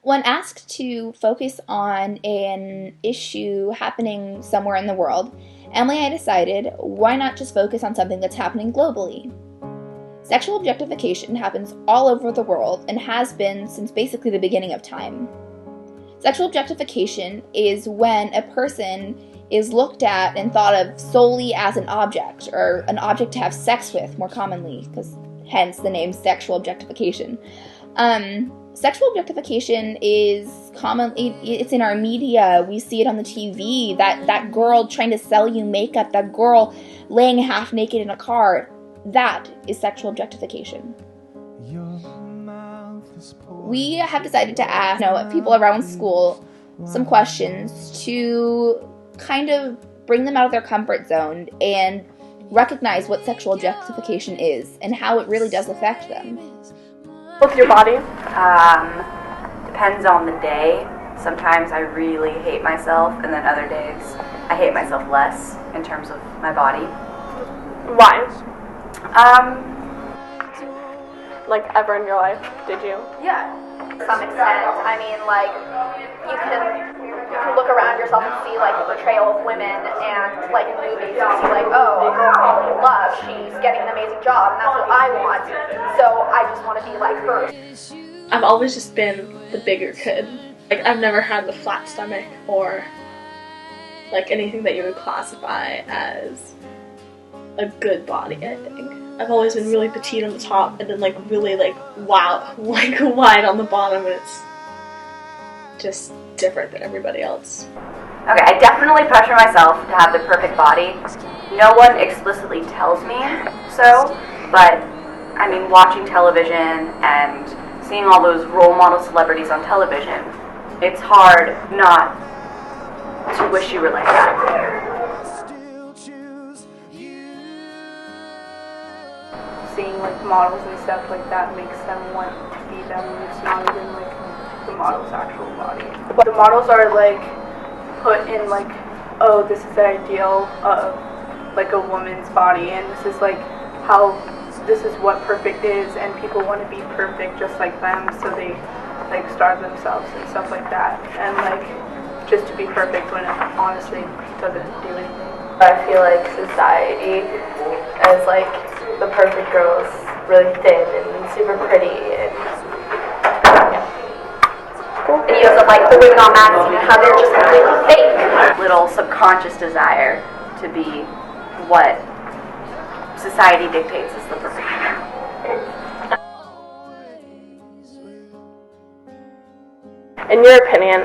When asked to focus on an issue happening somewhere in the world, Emily and I decided, why not just focus on something that's happening globally? Sexual objectification happens all over the world and has been since basically the beginning of time. Sexual objectification is when a person is looked at and thought of solely as an object, or an object to have sex with, more commonly, because hence the name sexual objectification. Sexual objectification is it's in our media. We see it on the TV, that girl trying to sell you makeup, that girl laying half naked in a car. That is sexual objectification. We have decided to ask people around school some questions to kind of bring them out of their comfort zone and recognize what sexual objectification is and how it really does affect them. With your body? Depends on the day. Sometimes I really hate myself, and then other days I hate myself less in terms of my body. Why? Like ever in your life, did you? Yeah, to some extent. I mean, like, you can look around yourself and see, like, the portrayal of women, and, like, in movies, you see, like, oh, a girl's falling in love, she's getting an amazing job, and that's what I want, so I just want to be like her. I've always just been the bigger kid. Like, I've never had the flat stomach or, like, anything that you would classify as a good body, I think. I've always been really petite on the top and then, like, really, like, wide on the bottom, and it's just different than everybody else. Okay, I definitely pressure myself to have the perfect body. No one explicitly tells me so, but, I mean, watching television and seeing all those role model celebrities on television, it's hard not to wish you were like that. Seeing like models and stuff like that makes them want to be them, and it's not even like the model's actual body. But the models are like put in like, oh, this is the ideal of like a woman's body, and this is like how this is what perfect is, and people want to be perfect just like them, so they like starve themselves and stuff like that, and like just to be perfect when it honestly doesn't do anything. I feel like society is like the perfect girl is really thin and super pretty, and and you have like the women on magazine and how they're just completely fake. Little subconscious desire to be what society dictates is the perfect woman. In your opinion,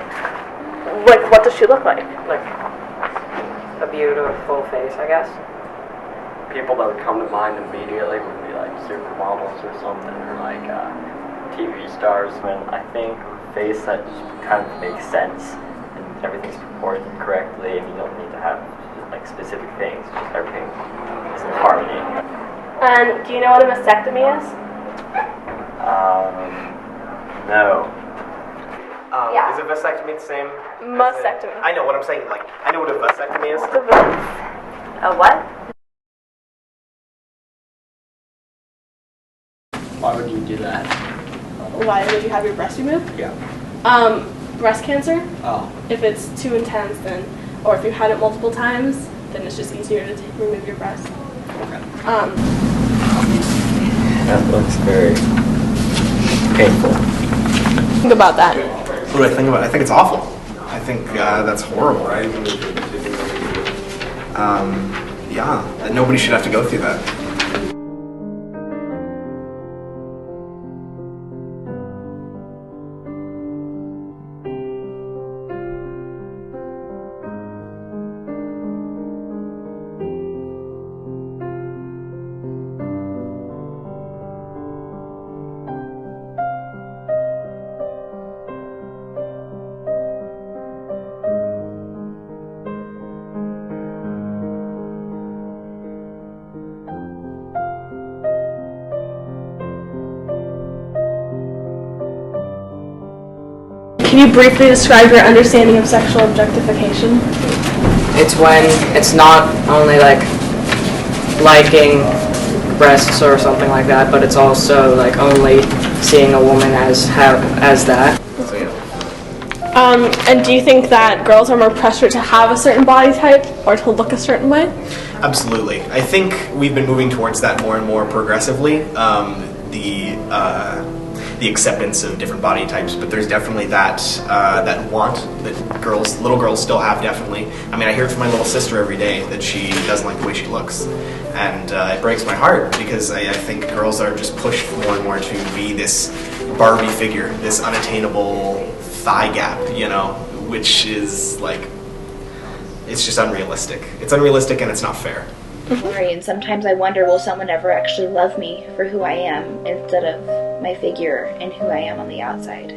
like, what does she look like? Like a beautiful face, I guess. People that would come to mind immediately would be like supermodels or something, or like TV stars. And I think a face that just kind of makes sense and everything's proportioned correctly, and you don't need to have like specific things. Just everything is in harmony. And do you know what a mastectomy is? No. Yeah. Is a vasectomy the same? Mastectomy. I know what I'm saying. Like, I know what a vasectomy is. A what? Why would you do that? Why would you have your breast removed? Yeah. Breast cancer. Oh. If it's too intense, then, or if you had it multiple times, then it's just easier to remove your breast. Okay. That looks very painful. Think about that. What do I think about it? I think it's awful. I think that's horrible. Yeah, that nobody should have to go through that. Can you briefly describe your understanding of sexual objectification? It's when it's not only like liking breasts or something like that, but it's also like only seeing a woman as that. So yeah, And do you think that girls are more pressured to have a certain body type or to look a certain way? Absolutely. I think we've been moving towards that more and more progressively. The acceptance of different body types, but there's definitely that that want that little girls still have. Definitely. I mean, I hear it from my little sister every day that she doesn't like the way she looks, and it breaks my heart because I think girls are just pushed more and more to be this Barbie figure, this unattainable thigh gap, you know, which is like, it's just unrealistic. It's unrealistic and it's not fair. Right, and sometimes I wonder, will someone ever actually love me for who I am instead of my figure and who I am on the outside?